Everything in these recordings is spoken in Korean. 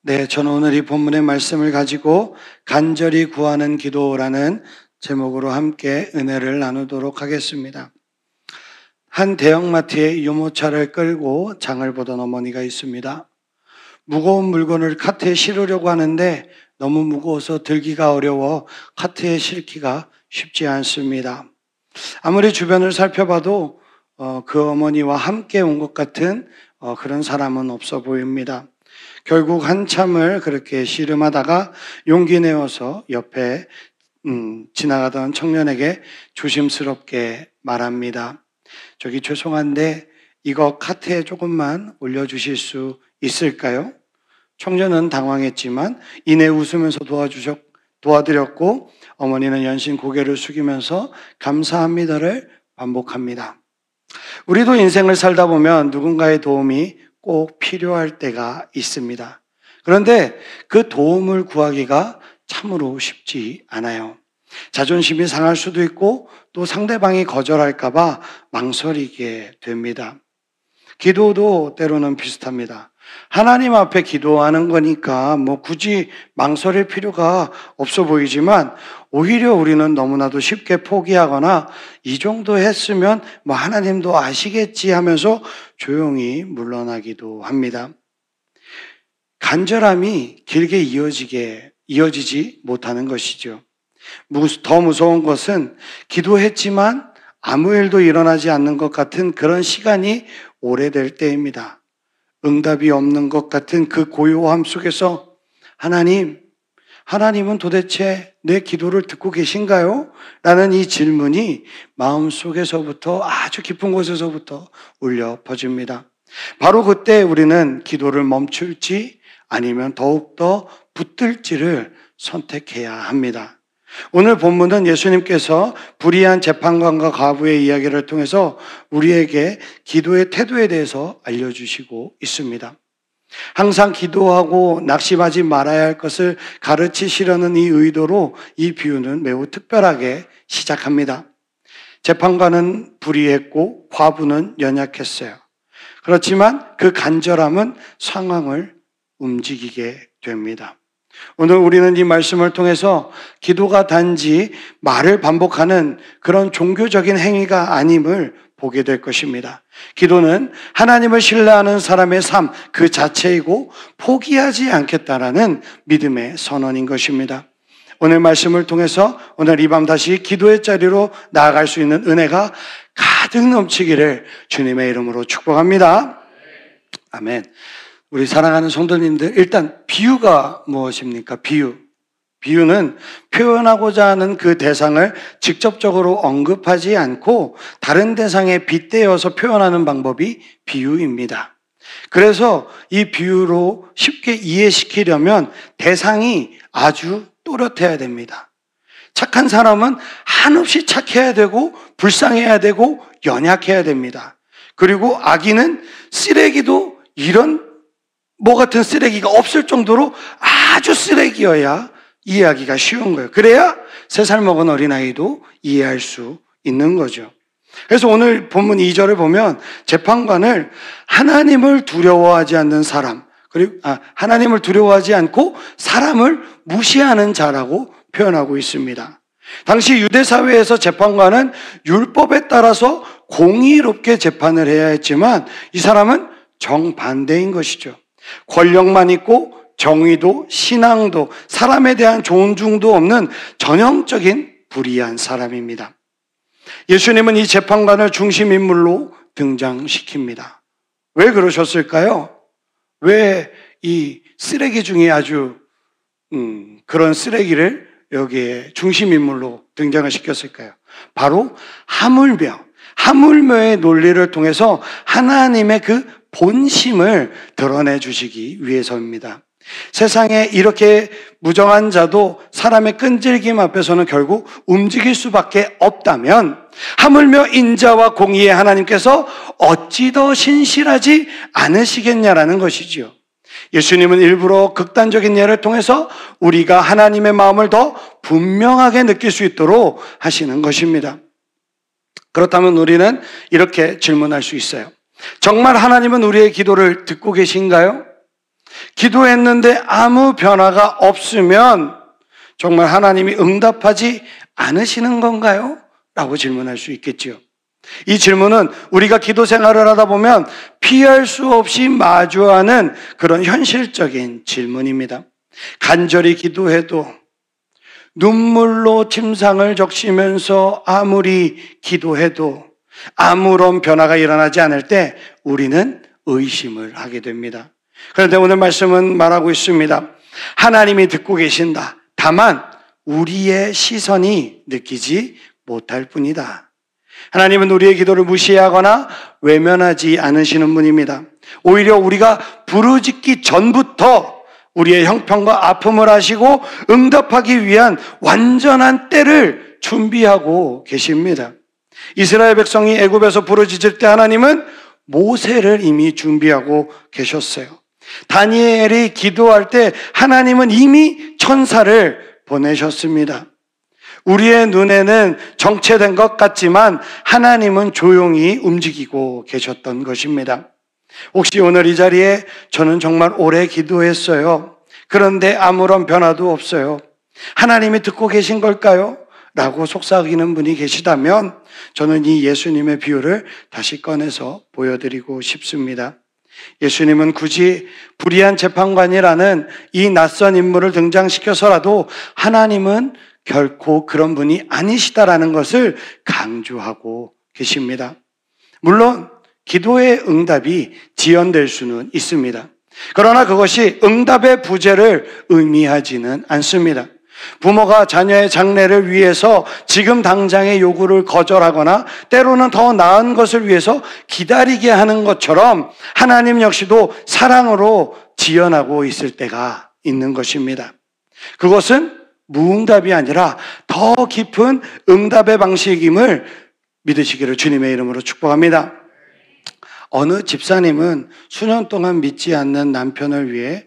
네, 저는 오늘 이 본문의 말씀을 가지고 간절히 구하는 기도라는 제목으로 함께 은혜를 나누도록 하겠습니다. 한 대형마트에 유모차를 끌고 장을 보던 어머니가 있습니다. 무거운 물건을 카트에 실으려고 하는데 너무 무거워서 들기가 어려워 카트에 실기가 쉽지 않습니다. 아무리 주변을 살펴봐도 그 어머니와 함께 온 것 같은 그런 사람은 없어 보입니다. 결국 한참을 그렇게 씨름하다가 용기 내어서 옆에 지나가던 청년에게 조심스럽게 말합니다. 저기 죄송한데 이거 카트에 조금만 올려주실 수 있을까요? 청년은 당황했지만 이내 웃으면서 도와드렸고 어머니는 연신 고개를 숙이면서 감사합니다를 반복합니다. 우리도 인생을 살다 보면 누군가의 도움이 꼭 필요할 때가 있습니다. 그런데 그 도움을 구하기가 참으로 쉽지 않아요. 자존심이 상할 수도 있고 또 상대방이 거절할까봐 망설이게 됩니다. 기도도 때로는 비슷합니다. 하나님 앞에 기도하는 거니까 굳이 망설일 필요가 없어 보이지만 오히려 우리는 너무나도 쉽게 포기하거나 이 정도 했으면 하나님도 아시겠지 하면서 조용히 물러나기도 합니다. 간절함이 길게 이어지지 못하는 것이죠. 더 무서운 것은 기도했지만 아무 일도 일어나지 않는 것 같은 그런 시간이 오래될 때입니다. 응답이 없는 것 같은 그 고요함 속에서 하나님은 도대체 내 기도를 듣고 계신가요? 라는 이 질문이 마음속에서부터 아주 깊은 곳에서부터 울려 퍼집니다. 바로 그때 우리는 기도를 멈출지 아니면 더욱더 붙들지를 선택해야 합니다. 오늘 본문은 예수님께서 불의한 재판관과 과부의 이야기를 통해서 우리에게 기도의 태도에 대해서 알려주시고 있습니다. 항상 기도하고 낙심하지 말아야 할 것을 가르치시려는 이 의도로 이 비유는 매우 특별하게 시작합니다. 재판관은 불의했고 과부는 연약했어요. 그렇지만 그 간절함은 상황을 움직이게 됩니다. 오늘 우리는 이 말씀을 통해서 기도가 단지 말을 반복하는 그런 종교적인 행위가 아님을 보게 될 것입니다. 기도는 하나님을 신뢰하는 사람의 삶 그 자체이고 포기하지 않겠다라는 믿음의 선언인 것입니다. 오늘 말씀을 통해서 오늘 이 밤 다시 기도의 자리로 나아갈 수 있는 은혜가 가득 넘치기를 주님의 이름으로 축복합니다. 아멘. 우리 사랑하는 성도님들, 일단 비유가 무엇입니까? 비유는 표현하고자 하는 그 대상을 직접적으로 언급하지 않고 다른 대상에 빗대어서 표현하는 방법이 비유입니다. 그래서 이 비유로 쉽게 이해시키려면 대상이 아주 또렷해야 됩니다. 착한 사람은 한없이 착해야 되고 불쌍해야 되고 연약해야 됩니다. 그리고 악인은 쓰레기도 이런 같은 쓰레기가 없을 정도로 아주 쓰레기여야 이해하기가 쉬운 거예요. 그래야 3살 먹은 어린아이도 이해할 수 있는 거죠. 그래서 오늘 본문 2절을 보면 재판관을 하나님을 두려워하지 않는 사람, 그리고 하나님을 두려워하지 않고 사람을 무시하는 자라고 표현하고 있습니다. 당시 유대 사회에서 재판관은 율법에 따라서 공의롭게 재판을 해야 했지만 이 사람은 정반대인 것이죠. 권력만 있고 정의도 신앙도 사람에 대한 존중도 없는 전형적인 불의한 사람입니다. 예수님은 이 재판관을 중심인물로 등장시킵니다. 왜 그러셨을까요? 왜 이 쓰레기 중에 아주 그런 쓰레기를 여기에 중심인물로 등장을 시켰을까요? 바로 하물며의 논리를 통해서 하나님의 그 본심을 드러내 주시기 위해서입니다. 세상에 이렇게 무정한 자도 사람의 끈질김 앞에서는 결국 움직일 수밖에 없다면 하물며 인자와 공의의 하나님께서 어찌 더 신실하지 않으시겠냐라는 것이지요. 예수님은 일부러 극단적인 예를 통해서 우리가 하나님의 마음을 더 분명하게 느낄 수 있도록 하시는 것입니다. 그렇다면 우리는 이렇게 질문할 수 있어요. 정말 하나님은 우리의 기도를 듣고 계신가요? 기도했는데 아무 변화가 없으면 정말 하나님이 응답하지 않으시는 건가요? 라고 질문할 수 있겠지요. 이 질문은 우리가 기도 생활을 하다 보면 피할 수 없이 마주하는 그런 현실적인 질문입니다. 간절히 기도해도 눈물로 침상을 적시면서 아무리 기도해도 아무런 변화가 일어나지 않을 때 우리는 의심을 하게 됩니다. 그런데 오늘 말씀은 말하고 있습니다. 하나님이 듣고 계신다. 다만 우리의 시선이 느끼지 못할 뿐이다. 하나님은 우리의 기도를 무시하거나 외면하지 않으시는 분입니다. 오히려 우리가 부르짖기 전부터 우리의 형편과 아픔을 아시고 응답하기 위한 완전한 때를 준비하고 계십니다. 이스라엘 백성이 애굽에서 부르짖을 때 하나님은 모세를 이미 준비하고 계셨어요. 다니엘이 기도할 때 하나님은 이미 천사를 보내셨습니다. 우리의 눈에는 정체된 것 같지만 하나님은 조용히 움직이고 계셨던 것입니다. 혹시 오늘 이 자리에 저는 정말 오래 기도했어요. 그런데 아무런 변화도 없어요. 하나님이 듣고 계신 걸까요? 라고 속삭이는 분이 계시다면 저는 이 예수님의 비유를 다시 꺼내서 보여드리고 싶습니다. 예수님은 굳이 불의한 재판관이라는 이 낯선 인물을 등장시켜서라도 하나님은 결코 그런 분이 아니시다라는 것을 강조하고 계십니다. 물론 기도의 응답이 지연될 수는 있습니다. 그러나 그것이 응답의 부재를 의미하지는 않습니다. 부모가 자녀의 장래를 위해서 지금 당장의 요구를 거절하거나 때로는 더 나은 것을 위해서 기다리게 하는 것처럼 하나님 역시도 사랑으로 지연하고 있을 때가 있는 것입니다. 그것은 무응답이 아니라 더 깊은 응답의 방식임을 믿으시기를 주님의 이름으로 축복합니다. 어느 집사님은 수년 동안 믿지 않는 남편을 위해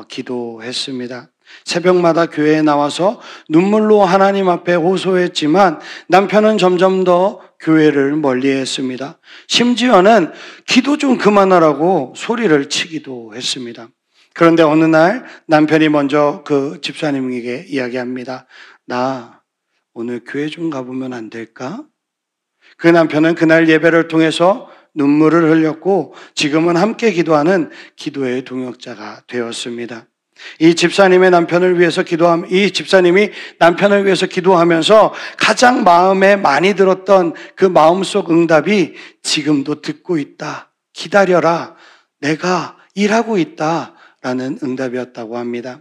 기도했습니다. 새벽마다 교회에 나와서 눈물로 하나님 앞에 호소했지만 남편은 점점 더 교회를 멀리했습니다. 심지어는 기도 좀 그만하라고 소리를 치기도 했습니다. 그런데 어느 날 남편이 먼저 그 집사님에게 이야기합니다. 나 오늘 교회 좀 가보면 안 될까? 그 남편은 그날 예배를 통해서 눈물을 흘렸고 지금은 함께 기도하는 기도의 동역자가 되었습니다. 이 집사님이 남편을 위해서 기도하면서 가장 마음에 많이 들었던 그 마음속 응답이 지금도 듣고 있다. 기다려라. 내가 일하고 있다. 라는 응답이었다고 합니다.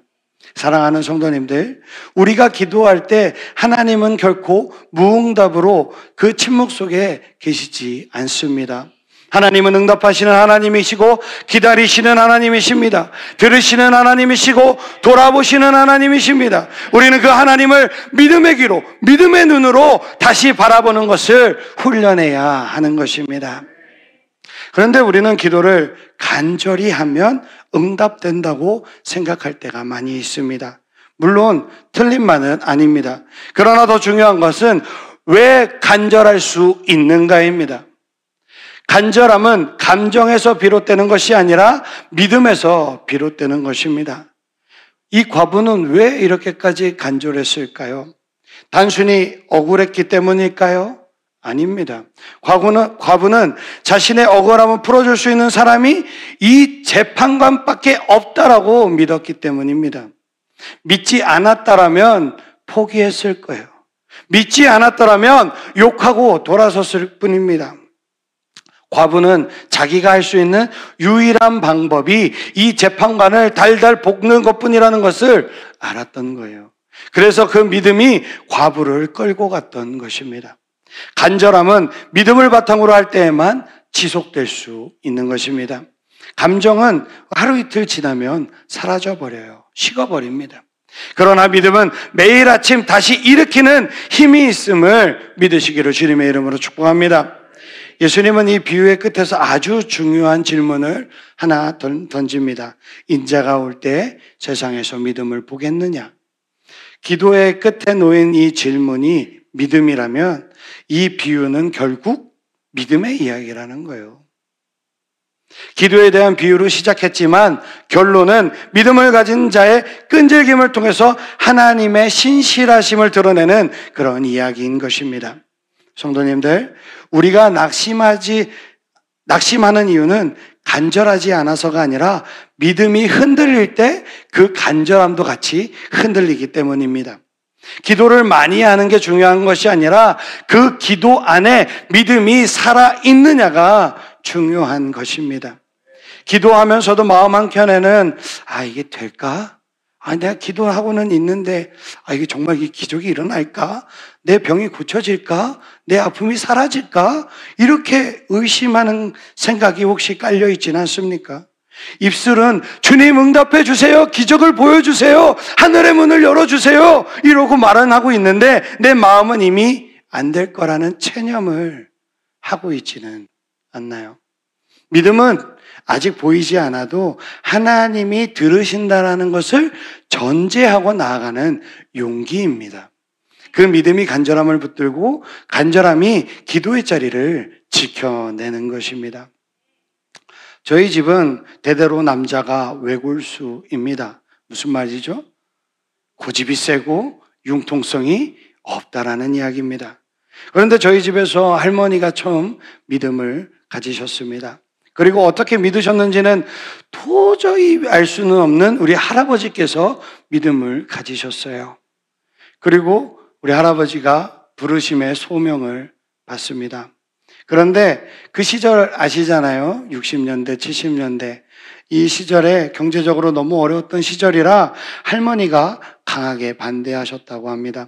사랑하는 성도님들, 우리가 기도할 때 하나님은 결코 무응답으로 그 침묵 속에 계시지 않습니다. 하나님은 응답하시는 하나님이시고 기다리시는 하나님이십니다. 들으시는 하나님이시고 돌아보시는 하나님이십니다. 우리는 그 하나님을 믿음의 귀로, 믿음의 눈으로 다시 바라보는 것을 훈련해야 하는 것입니다. 그런데 우리는 기도를 간절히 하면 응답된다고 생각할 때가 많이 있습니다. 물론 틀린 말은 아닙니다. 그러나 더 중요한 것은 왜 간절할 수 있는가입니다. 간절함은 감정에서 비롯되는 것이 아니라 믿음에서 비롯되는 것입니다. 이 과부는 왜 이렇게까지 간절했을까요? 단순히 억울했기 때문일까요? 아닙니다. 과부는 자신의 억울함을 풀어줄 수 있는 사람이 이 재판관밖에 없다라고 믿었기 때문입니다. 믿지 않았다라면 포기했을 거예요. 믿지 않았다라면 욕하고 돌아섰을 뿐입니다. 과부는 자기가 할 수 있는 유일한 방법이 이 재판관을 달달 볶는 것뿐이라는 것을 알았던 거예요. 그래서 그 믿음이 과부를 끌고 갔던 것입니다. 간절함은 믿음을 바탕으로 할 때에만 지속될 수 있는 것입니다. 감정은 하루 이틀 지나면 사라져버려요. 식어버립니다. 그러나 믿음은 매일 아침 다시 일으키는 힘이 있음을 믿으시기를 주님의 이름으로 축복합니다. 예수님은 이 비유의 끝에서 아주 중요한 질문을 하나 던집니다. 인자가 올 때 세상에서 믿음을 보겠느냐? 기도의 끝에 놓인 이 질문이 믿음이라면 이 비유는 결국 믿음의 이야기라는 거예요. 기도에 대한 비유로 시작했지만 결론은 믿음을 가진 자의 끈질김을 통해서 하나님의 신실하심을 드러내는 그런 이야기인 것입니다. 성도님들, 우리가 낙심하는 이유는 간절하지 않아서가 아니라 믿음이 흔들릴 때 그 간절함도 같이 흔들리기 때문입니다. 기도를 많이 하는 게 중요한 것이 아니라 그 기도 안에 믿음이 살아있느냐가 중요한 것입니다. 기도하면서도 마음 한켠에는 이게 될까? 내가 기도하고는 있는데 이게 정말 이 기적이 일어날까? 내 병이 고쳐질까? 내 아픔이 사라질까? 이렇게 의심하는 생각이 혹시 깔려 있지는 않습니까? 입술은 주님 응답해 주세요. 기적을 보여주세요. 하늘의 문을 열어주세요. 이러고 말은 하고 있는데 내 마음은 이미 안 될 거라는 체념을 하고 있지는 않나요? 믿음은 아직 보이지 않아도 하나님이 들으신다라는 것을 전제하고 나아가는 용기입니다. 그 믿음이 간절함을 붙들고 간절함이 기도의 자리를 지켜내는 것입니다. 저희 집은 대대로 남자가 외골수입니다. 무슨 말이죠? 고집이 세고 융통성이 없다라는 이야기입니다. 그런데 저희 집에서 할머니가 처음 믿음을 가지셨습니다. 그리고 어떻게 믿으셨는지는 도저히 알 수는 없는 우리 할아버지께서 믿음을 가지셨어요. 그리고 우리 할아버지가 부르심의 소명을 받습니다. 그런데 그 시절 아시잖아요. 60년대, 70년대. 이 시절에 경제적으로 너무 어려웠던 시절이라 할머니가 강하게 반대하셨다고 합니다.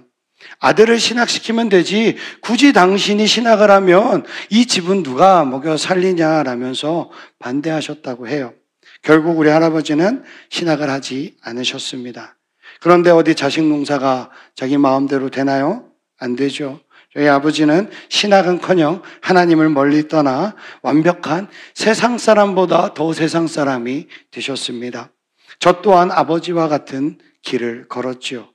아들을 신학시키면 되지 굳이 당신이 신학을 하면 이 집은 누가 먹여 살리냐라면서 반대하셨다고 해요. 결국 우리 할아버지는 신학을 하지 않으셨습니다. 그런데 어디 자식 농사가 자기 마음대로 되나요? 안 되죠. 저희 아버지는 신학은커녕 하나님을 멀리 떠나 완벽한 세상 사람보다 더 세상 사람이 되셨습니다. 저 또한 아버지와 같은 길을 걸었지요.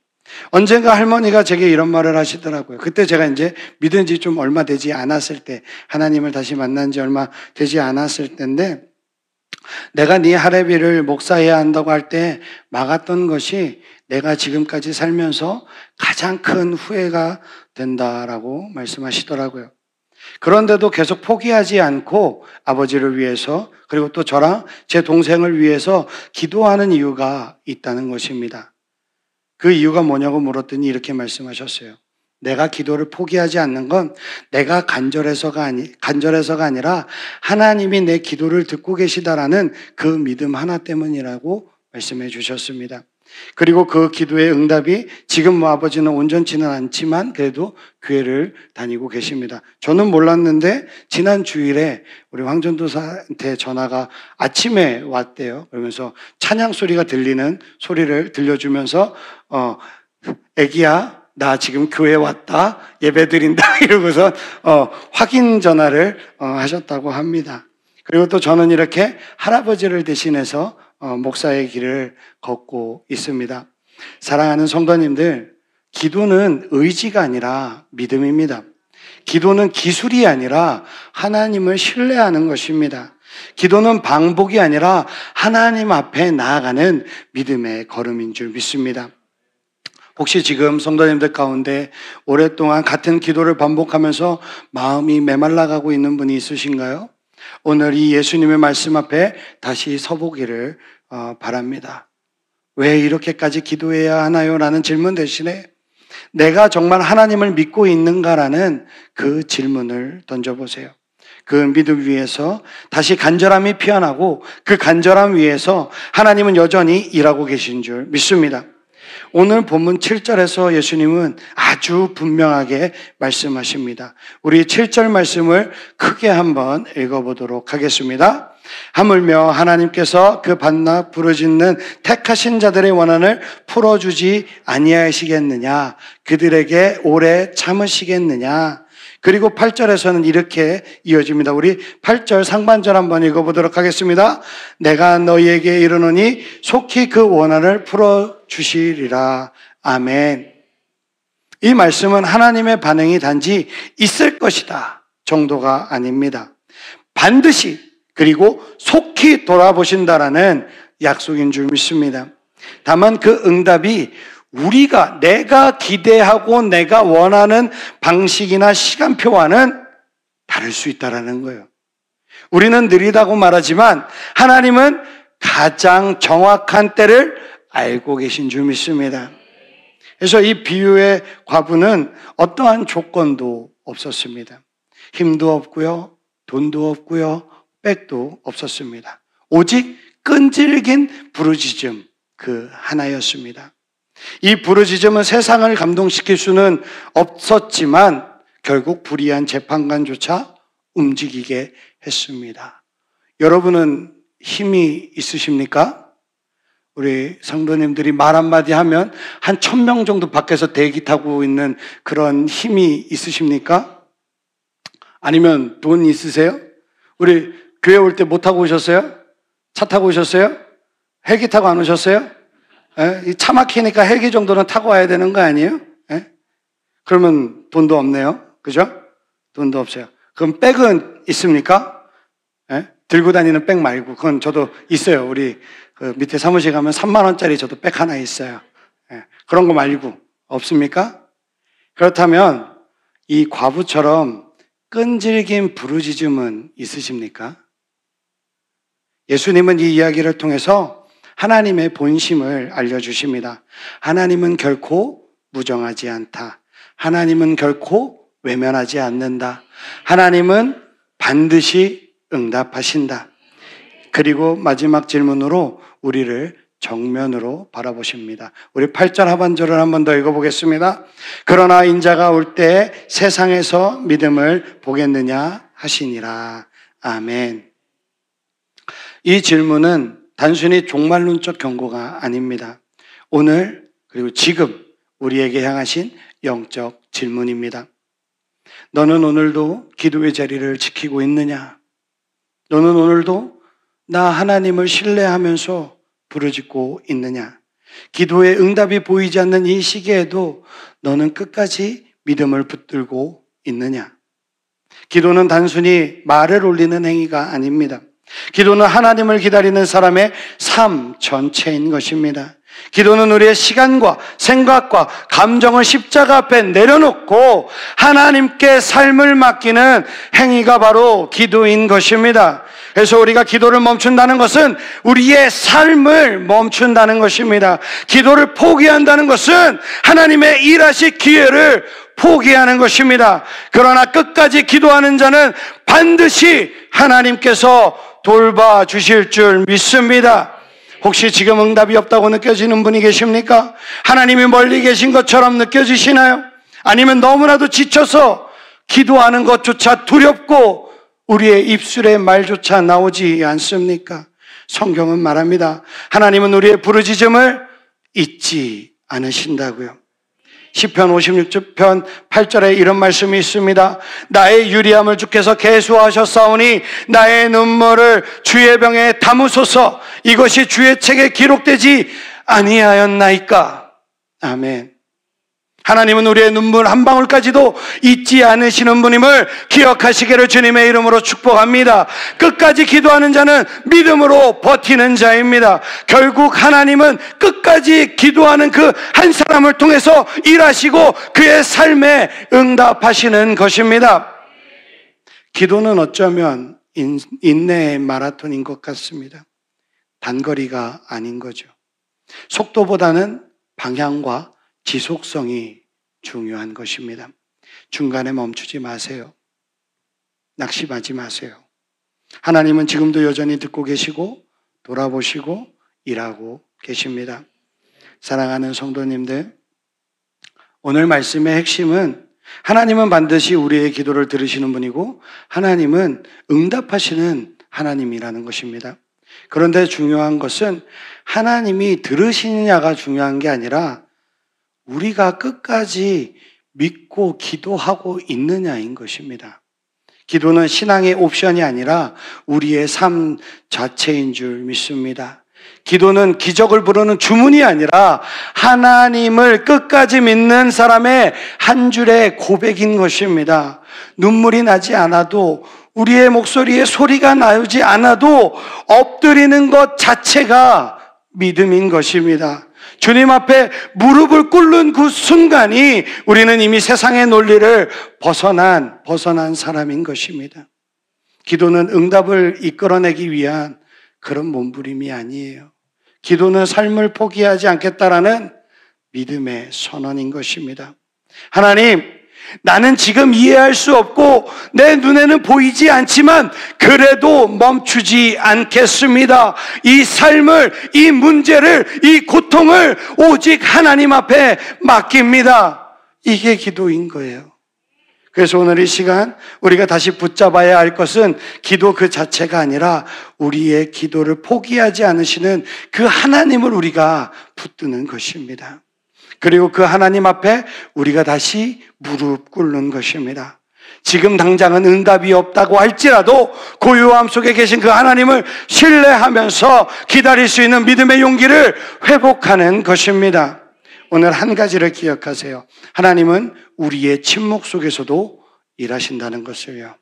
언젠가 할머니가 제게 이런 말을 하시더라고요. 그때 제가 이제 믿은 지 좀 얼마 되지 않았을 때, 하나님을 다시 만난 지 얼마 되지 않았을 때인데, 내가 네 할애비를 목사해야 한다고 할 때 막았던 것이 내가 지금까지 살면서 가장 큰 후회가 된다라고 말씀하시더라고요. 그런데도 계속 포기하지 않고 아버지를 위해서 그리고 또 저랑 제 동생을 위해서 기도하는 이유가 있다는 것입니다. 그 이유가 뭐냐고 물었더니 이렇게 말씀하셨어요. 내가 기도를 포기하지 않는 건 내가 간절해서가 아니라 하나님이 내 기도를 듣고 계시다라는 그 믿음 하나 때문이라고 말씀해 주셨습니다. 그리고 그 기도의 응답이 지금 아버지는 온전치는 않지만 그래도 교회를 다니고 계십니다. 저는 몰랐는데 지난 주일에 우리 황전도사한테 전화가 아침에 왔대요. 그러면서 찬양 소리가 들리는 소리를 들려주면서 애기야 나 지금 교회 왔다 예배 드린다 이러고서 확인 전화를 하셨다고 합니다. 그리고 또 저는 이렇게 할아버지를 대신해서 목사의 길을 걷고 있습니다. 사랑하는 성도님들, 기도는 의지가 아니라 믿음입니다. 기도는 기술이 아니라 하나님을 신뢰하는 것입니다. 기도는 방법이 아니라 하나님 앞에 나아가는 믿음의 걸음인 줄 믿습니다. 혹시 지금 성도님들 가운데 오랫동안 같은 기도를 반복하면서 마음이 메말라가고 있는 분이 있으신가요? 오늘 이 예수님의 말씀 앞에 다시 서보기를 바랍니다. 왜 이렇게까지 기도해야 하나요? 라는 질문 대신에 내가 정말 하나님을 믿고 있는가라는 그 질문을 던져보세요. 그 믿음 위에서 다시 간절함이 피어나고 그 간절함 위에서 하나님은 여전히 일하고 계신 줄 믿습니다. 오늘 본문 7절에서 예수님은 아주 분명하게 말씀하십니다. 우리 7절 말씀을 크게 한번 읽어보도록 하겠습니다. 하물며 하나님께서 그 반납 부르짖는 택하신 자들의 원한을 풀어주지 아니하시겠느냐? 그들에게 오래 참으시겠느냐? 그리고 8절에서는 이렇게 이어집니다. 우리 8절 상반절 한번 읽어보도록 하겠습니다. 내가 너희에게 이르노니 속히 그 원한을 풀어주시리라. 아멘. 이 말씀은 하나님의 반응이 단지 있을 것이다 정도가 아닙니다. 반드시 그리고 속히 돌아보신다라는 약속인 줄 믿습니다. 다만 그 응답이 내가 기대하고 내가 원하는 방식이나 시간표와는 다를 수 있다는 거예요. 우리는 느리다고 말하지만 하나님은 가장 정확한 때를 알고 계신 줄 믿습니다. 그래서 이 비유의 과부는 어떠한 조건도 없었습니다. 힘도 없고요, 돈도 없고요, 백도 없었습니다. 오직 끈질긴 부르짖음 그 하나였습니다. 이 부르짖음은 세상을 감동시킬 수는 없었지만 결국 불의한 재판관조차 움직이게 했습니다. 여러분은 힘이 있으십니까? 우리 성도님들이 말 한마디 하면 한 1000명 정도 밖에서 대기 타고 있는 그런 힘이 있으십니까? 아니면 돈 있으세요? 우리 교회 올 때 뭐 타고 오셨어요? 차 타고 오셨어요? 헬기 타고 안 오셨어요? 이 차 막히니까 헬기 정도는 타고 와야 되는 거 아니에요? 그러면 돈도 없네요. 그죠? 돈도 없어요. 그럼 백은 있습니까? 들고 다니는 백 말고. 그건 저도 있어요. 우리 그 밑에 사무실 가면 3만 원짜리 저도 백 하나 있어요. 그런 거 말고 없습니까? 그렇다면 이 과부처럼 끈질긴 부르짖음은 있으십니까? 예수님은 이 이야기를 통해서 하나님의 본심을 알려주십니다. 하나님은 결코 무정하지 않다. 하나님은 결코 외면하지 않는다. 하나님은 반드시 응답하신다. 그리고 마지막 질문으로 우리를 정면으로 바라보십니다. 우리 8절 하반절을 한 번 더 읽어보겠습니다. 그러나 인자가 올 때 세상에서 믿음을 보겠느냐 하시니라. 아멘. 이 질문은 단순히 종말론적 경고가 아닙니다. 오늘 그리고 지금 우리에게 향하신 영적 질문입니다. 너는 오늘도 기도의 자리를 지키고 있느냐? 너는 오늘도 나 하나님을 신뢰하면서 부르짖고 있느냐? 기도의 응답이 보이지 않는 이 시기에도 너는 끝까지 믿음을 붙들고 있느냐? 기도는 단순히 말을 올리는 행위가 아닙니다. 기도는 하나님을 기다리는 사람의 삶 전체인 것입니다. 기도는 우리의 시간과 생각과 감정을 십자가 앞에 내려놓고 하나님께 삶을 맡기는 행위가 바로 기도인 것입니다. 그래서 우리가 기도를 멈춘다는 것은 우리의 삶을 멈춘다는 것입니다. 기도를 포기한다는 것은 하나님의 일하실 기회를 포기하는 것입니다. 그러나 끝까지 기도하는 자는 반드시 하나님께서 돌봐주실 줄 믿습니다. 혹시 지금 응답이 없다고 느껴지는 분이 계십니까? 하나님이 멀리 계신 것처럼 느껴지시나요? 아니면 너무나도 지쳐서 기도하는 것조차 두렵고 우리의 입술에 말조차 나오지 않습니까? 성경은 말합니다. 하나님은 우리의 부르짖음을 잊지 않으신다고요. 시편 56편 8절에 이런 말씀이 있습니다. 나의 유리함을 주께서 계수하셨사오니 나의 눈물을 주의 병에 담으소서. 이것이 주의 책에 기록되지 아니하였나이까. 아멘. 하나님은 우리의 눈물 한 방울까지도 잊지 않으시는 분임을 기억하시기를 주님의 이름으로 축복합니다. 끝까지 기도하는 자는 믿음으로 버티는 자입니다. 결국 하나님은 끝까지 기도하는 그 한 사람을 통해서 일하시고 그의 삶에 응답하시는 것입니다. 기도는 어쩌면 인내의 마라톤인 것 같습니다. 단거리가 아닌 거죠. 속도보다는 방향과 지속성이 중요한 것입니다. 중간에 멈추지 마세요. 낙심하지 마세요. 하나님은 지금도 여전히 듣고 계시고 돌아보시고 일하고 계십니다. 사랑하는 성도님들, 오늘 말씀의 핵심은 하나님은 반드시 우리의 기도를 들으시는 분이고 하나님은 응답하시는 하나님이라는 것입니다. 그런데 중요한 것은 하나님이 들으시느냐가 중요한 게 아니라 우리가 끝까지 믿고 기도하고 있느냐인 것입니다. 기도는 신앙의 옵션이 아니라 우리의 삶 자체인 줄 믿습니다. 기도는 기적을 부르는 주문이 아니라 하나님을 끝까지 믿는 사람의 한 줄의 고백인 것입니다. 눈물이 나지 않아도 우리의 목소리에 소리가 나오지 않아도 엎드리는 것 자체가 믿음인 것입니다. 주님 앞에 무릎을 꿇는 그 순간이 우리는 이미 세상의 논리를 벗어난 사람인 것입니다. 기도는 응답을 이끌어내기 위한 그런 몸부림이 아니에요. 기도는 삶을 포기하지 않겠다라는 믿음의 선언인 것입니다. 하나님, 나는 지금 이해할 수 없고 내 눈에는 보이지 않지만 그래도 멈추지 않겠습니다. 이 삶을, 이 문제를, 이 고통을 오직 하나님 앞에 맡깁니다. 이게 기도인 거예요. 그래서 오늘 이 시간 우리가 다시 붙잡아야 할 것은 기도 그 자체가 아니라 우리의 기도를 포기하지 않으시는 그 하나님을 우리가 붙드는 것입니다. 그리고 그 하나님 앞에 우리가 다시 무릎 꿇는 것입니다. 지금 당장은 응답이 없다고 할지라도 고요함 속에 계신 그 하나님을 신뢰하면서 기다릴 수 있는 믿음의 용기를 회복하는 것입니다. 오늘 한 가지를 기억하세요. 하나님은 우리의 침묵 속에서도 일하신다는 것을요.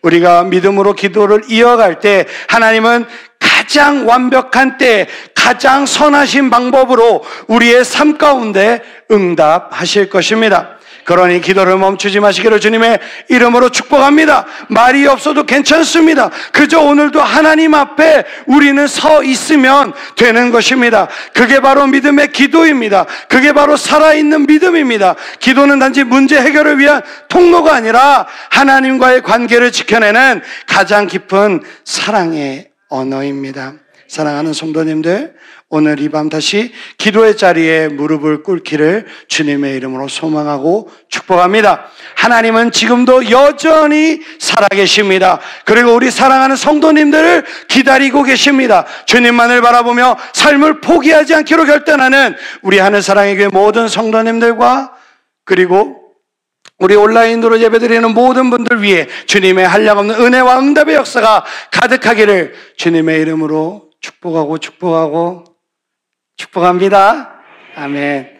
우리가 믿음으로 기도를 이어갈 때 하나님은 가장 완벽한 때 가장 선하신 방법으로 우리의 삶 가운데 응답하실 것입니다. 그러니 기도를 멈추지 마시기를 주님의 이름으로 축복합니다. 말이 없어도 괜찮습니다. 그저 오늘도 하나님 앞에 우리는 서 있으면 되는 것입니다. 그게 바로 믿음의 기도입니다. 그게 바로 살아있는 믿음입니다. 기도는 단지 문제 해결을 위한 통로가 아니라 하나님과의 관계를 지켜내는 가장 깊은 사랑의 언어입니다. 사랑하는 성도님들, 오늘 이 밤 다시 기도의 자리에 무릎을 꿇기를 주님의 이름으로 소망하고 축복합니다. 하나님은 지금도 여전히 살아계십니다. 그리고 우리 사랑하는 성도님들을 기다리고 계십니다. 주님만을 바라보며 삶을 포기하지 않기로 결단하는 우리 하늘사랑의 교회 모든 성도님들과 그리고 우리 온라인으로 예배드리는 모든 분들 위해 주님의 한량없는 은혜와 응답의 역사가 가득하기를 주님의 이름으로 축복합니다. 아멘.